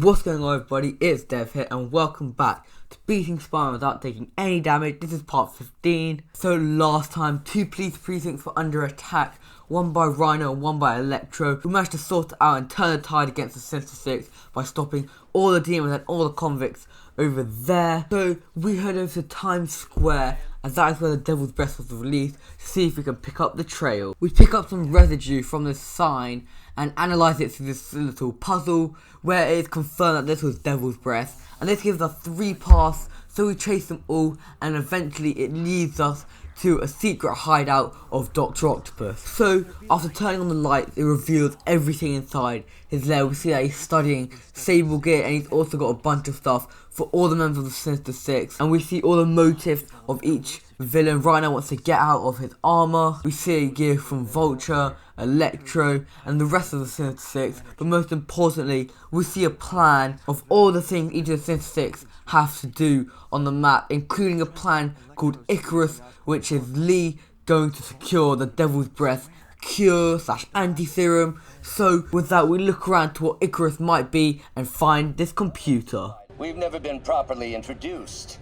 What's going on, everybody? It's Dev here and welcome back to beating Spiderman without taking any damage. This is part 15. So last time, 2 police precincts were under attack, one by Rhino and one by Electro. We managed to sort it out and turn the tide against the Sinister Six by stopping all the demons and all the convicts over there. So we head over to Times Square, and that is where the Devil's Breath was released, to see if we can pick up the trail. We pick up some residue from this sign and analyze it through this little puzzle where it is confirmed that this was Devil's Breath, and this gives us 3 paths. So we chase them all and eventually it leads us to a secret hideout of Dr. Octopus. So after turning on the lights, it reveals everything inside his lair. We see that he's studying Sable gear and he's also got a bunch of stuff for all the members of the Sinister Six, and we see all the motives of each villain. Rhino wants to get out of his armor. We see a gear from Vulture, Electro, and the rest of the Sinister Six. But most importantly, we see a plan of all the things each of the Sinister Six have to do on the map, including a plan called Icarus, which is Lee going to secure the Devil's Breath cure / anti-serum. So with that, we look around to what Icarus might be and find this computer. We've never been properly introduced.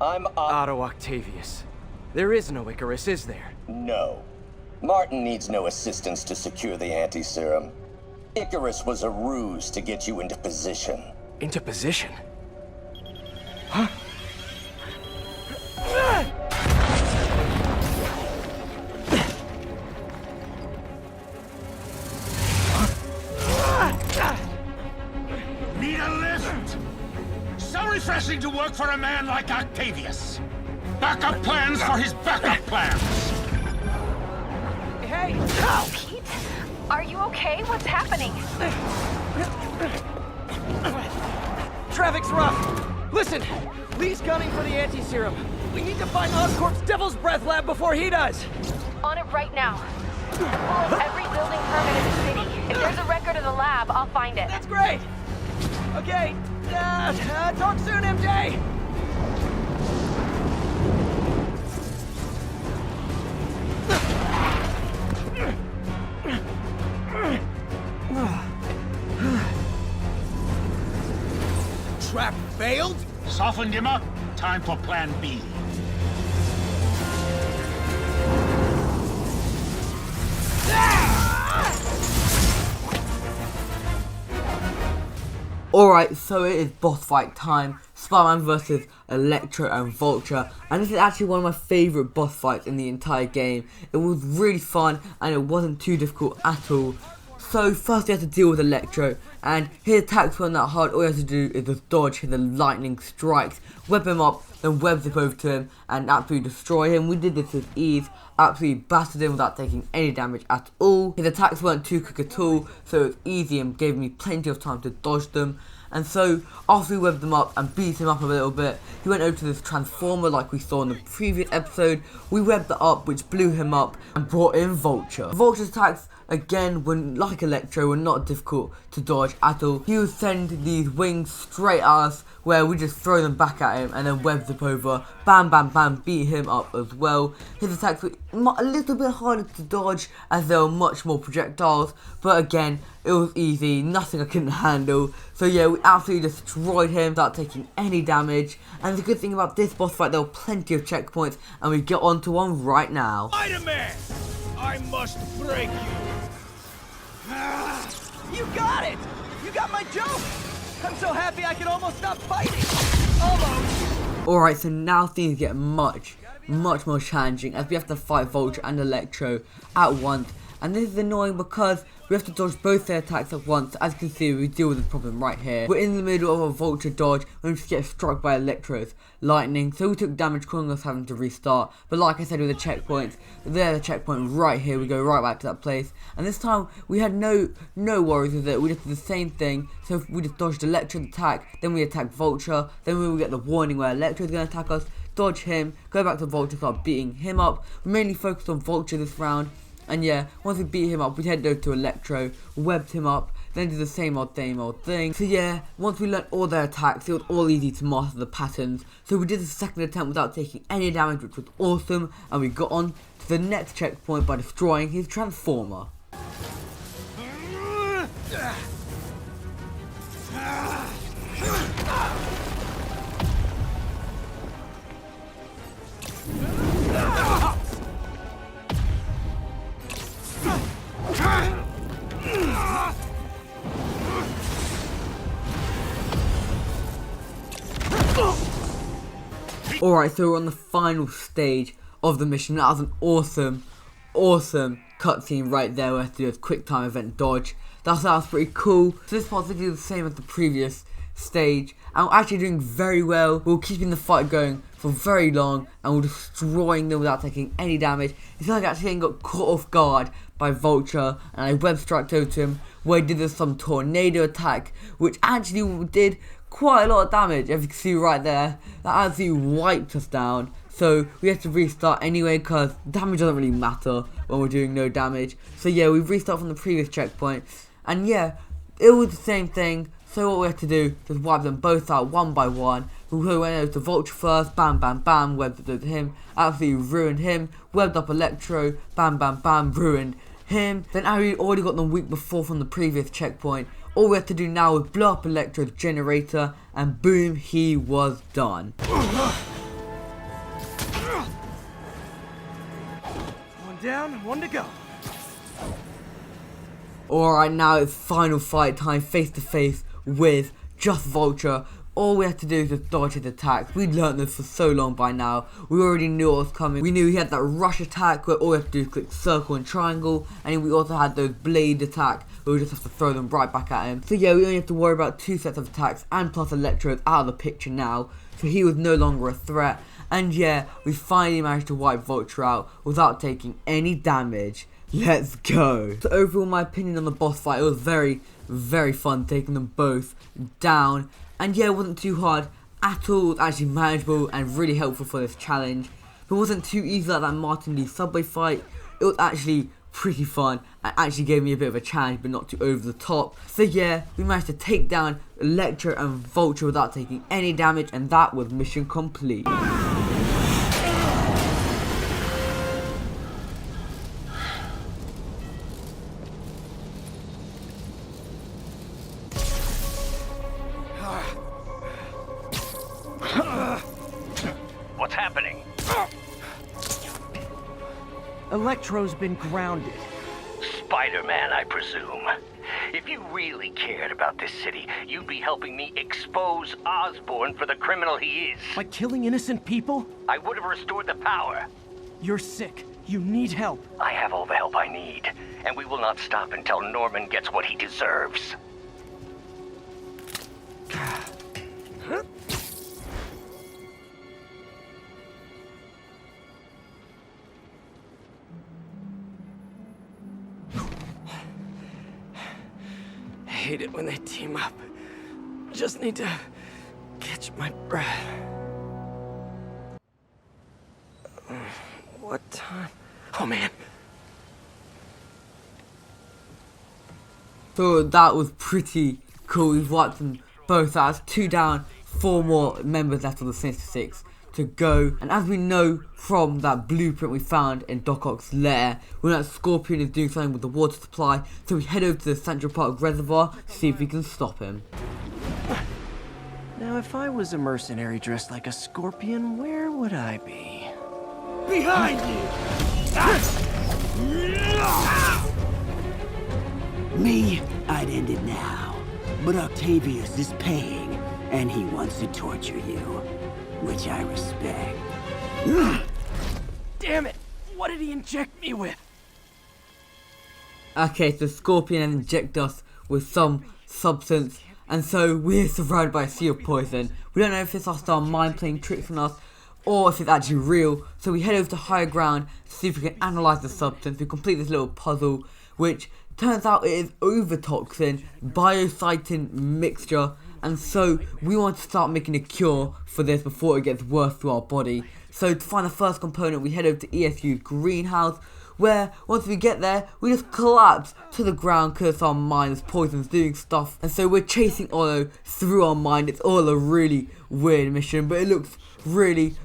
I'm Otto Octavius. There is no Icarus, is there? No. Martin needs no assistance to secure the anti-serum. Icarus was a ruse to get you into position. Into position? Huh? Need a lift? So refreshing to work for a man like Octavius. Backup plans for his backup plans. Hey! Pete, are you okay? What's happening? Traffic's rough. Listen, Lee's gunning for the anti-serum. We need to find Oscorp's Devil's Breath lab before he does. On it right now. Pull up every building permit in the city. If there's a record of the lab, I'll find it. That's great. Okay. Talk soon, MJ. Trap failed? Softened him up. Time for plan B. Alright, so it is boss fight time. Spider-Man versus Electro and Vulture, and this is actually one of my favourite boss fights in the entire game. It was really fun and it wasn't too difficult at all. So first he has to deal with Electro, and his attacks weren't that hard. All he has to do is just dodge his lightning strikes, web him up, then web zip over to him and absolutely destroy him. We did this with ease, absolutely blasted him without taking any damage at all. His attacks weren't too quick at all, so it was easy and gave me plenty of time to dodge them. And so after we webbed him up and beat him up a little bit, he went over to this transformer like we saw in the previous episode. We webbed it up, which blew him up and brought in Vulture. Vulture's attacks, again, when like Electro, were not difficult to dodge at all. He would send these wings straight at us, where we just throw them back at him and then web zip over, bam bam bam, beat him up as well. His attacks were a little bit harder to dodge as there were much more projectiles, but again, it was easy, nothing I couldn't handle. So yeah, we absolutely destroyed him without taking any damage. And the good thing about this boss fight, there were plenty of checkpoints, and we get onto one right now. Spider-Man! I must break you. You got it! You got my joke! I'm so happy I can almost stop fighting! Almost! Alright, so now things get much more challenging as we have to fight Vulture and Electro at once. And this is annoying because we have to dodge both their attacks at once. As you can see, we deal with this problem right here. We're in the middle of a Vulture dodge and we just get struck by Electro's lightning. So we took damage, causing us having to restart. But like I said with the checkpoints, there's a checkpoint right here. We go right back to that place. And this time we had no worries with it. We just did the same thing. So we just dodged Electro's attack, then we attacked Vulture. Then we will get the warning where Electro's going to attack us. Dodge him, go back to Vulture, start beating him up. We mainly focused on Vulture this round. And yeah, once we beat him up, we headed over to Electro, webbed him up, then did the same old thing. So yeah, once we learned all their attacks, it was all easy to master the patterns. So we did the second attempt without taking any damage, which was awesome, and we got on to the next checkpoint by destroying his transformer. Alright, so we're on the final stage of the mission. That was an awesome cutscene right there. We have to do a quick time event dodge. That was pretty cool. So this part's literally the same as the previous stage, and we're actually doing very well. We're keeping the fight going for very long, and we're destroying them without taking any damage. It's like actually got caught off guard by Vulture, and I web struck over to him where he did some tornado attack, which actually did quite a lot of damage. As you can see right there, that absolutely wiped us down. So we have to restart anyway, because damage doesn't really matter when we're doing no damage. So yeah, we restart from the previous checkpoint, and yeah, it was the same thing. So what we had to do was wipe them both out one by one. We went over to Vulture first, bam bam bam, webbed up him, absolutely ruined him. Webbed up Electro, bam bam bam, ruined him. Then Ari already got them weak before from the previous checkpoint. All we have to do now is blow up Electro's generator, and boom, he was done. One down, one to go. Alright, now it's final fight time, face to face with just Vulture. All we have to do is just dodge his attacks. We'd learned this for so long by now. We already knew what was coming. We knew he had that rush attack where all we have to do is click circle and triangle. And we also had those blade attack where we just have to throw them right back at him. So yeah, we only have to worry about 2 sets of attacks, and plus Electro is out of the picture now. So he was no longer a threat. And yeah, we finally managed to wipe Vulture out without taking any damage. Let's go. So overall, my opinion on the boss fight, it was very fun taking them both down. And yeah, it wasn't too hard at all. It was actually manageable and really helpful for this challenge. It wasn't too easy like that Martin Lee subway fight. It was actually pretty fun and actually gave me a bit of a challenge, but not too over the top. So yeah, we managed to take down Electro and Vulture without taking any damage, and that was mission complete. What's happening? Electro's been grounded. Spider-Man, I presume. If you really cared about this city, you'd be helping me expose Osborn for the criminal he is. By killing innocent people? I would have restored the power. You're sick. You need help. I have all the help I need, and we will not stop until Norman gets what he deserves. I hate it when they team up. Just need to catch my breath. What time? Oh man. So that was pretty cool. We've wiped them both out. 2 down, 4 more members left of the Sinister Six to go. And as we know from that blueprint we found in Doc Ock's lair, we know that Scorpion is doing something with the water supply. So we head over to the Central Park Reservoir to see if we can stop him. Now if I was a mercenary dressed like a scorpion, where would I be? Behind you! Me, I'd end it now. But Octavius is paying, and he wants to torture you, which I respect. Damn it! What did he inject me with? Okay, so Scorpion injected us with some substance, and so we're surrounded by a sea of poison. We don't know if it's our star mind playing tricks on us, or if it's actually real. So we head over to higher ground to see if we can analyze the substance. We complete this little puzzle, which turns out it is overtoxin, biocytin mixture, and so we want to start making a cure for this before it gets worse to our body. So to find the first component, we head over to ESU's greenhouse, where once we get there, we just collapse to the ground because our mind is poison's doing stuff. And so we're chasing Otto through our mind. It's all a really weird mission, but it looks really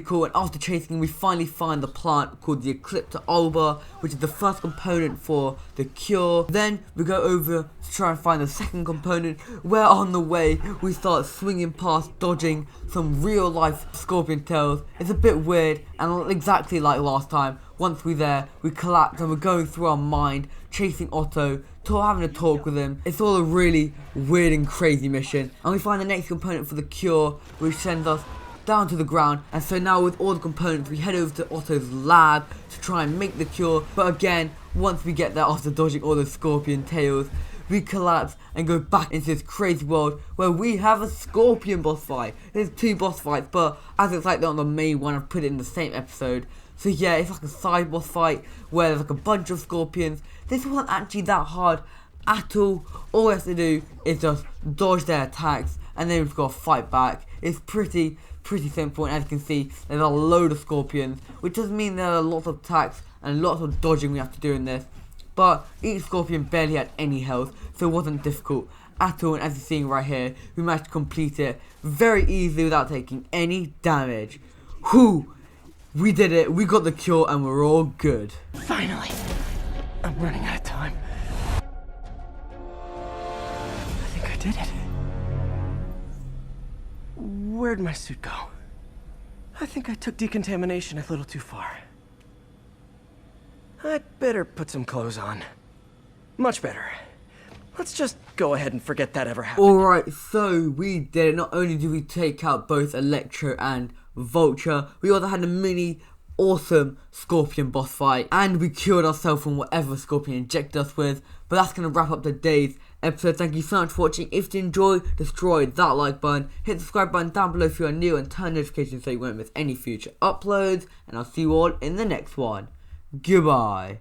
cool. And after chasing, we finally find the plant called the Eclipta alba, which is the first component for the cure. Then we go over to try and find the second component, where on the way we start swinging past, dodging some real life scorpion tails. It's a bit weird, and exactly like last time, once we're there, we collapse and we're going through our mind chasing Otto, having a talk with him. It's all a really weird and crazy mission. And we find the next component for the cure, which sends us down to the ground. And so now with all the components, we head over to Otto's lab to try and make the cure. But again, once we get there after dodging all the scorpion tails, we collapse and go back into this crazy world where we have a scorpion boss fight. There's 2 boss fights, but as it's like they're on the main one, I've put it in the same episode. So yeah, it's like a side boss fight where there's like a bunch of scorpions. This wasn't actually that hard at all. All we have to do is just dodge their attacks and then we've got to fight back. It's pretty simple, and as you can see, there's a load of scorpions, which does mean there are lots of attacks and lots of dodging we have to do in this. But each scorpion barely had any health, so it wasn't difficult at all, and as you're seeing right here, we managed to complete it very easily without taking any damage. Whew! We did it, we got the cure, and we're all good. Finally! I'm running out of time. I think I did it. Where'd my suit go? I think I took decontamination a little too far. I'd better put some clothes on. Much better. Let's just go ahead and forget that ever happened. Alright, so we did it. Not only did we take out both Electro and Vulture, we also had a mini awesome scorpion boss fight, and we cured ourselves from whatever scorpion injected us with. But that's going to wrap up today's episode. Thank you so much for watching. If you enjoyed, destroy that like button, hit the subscribe button down below if you are new, and turn notifications so you won't miss any future uploads. And I'll see you all in the next one. Goodbye.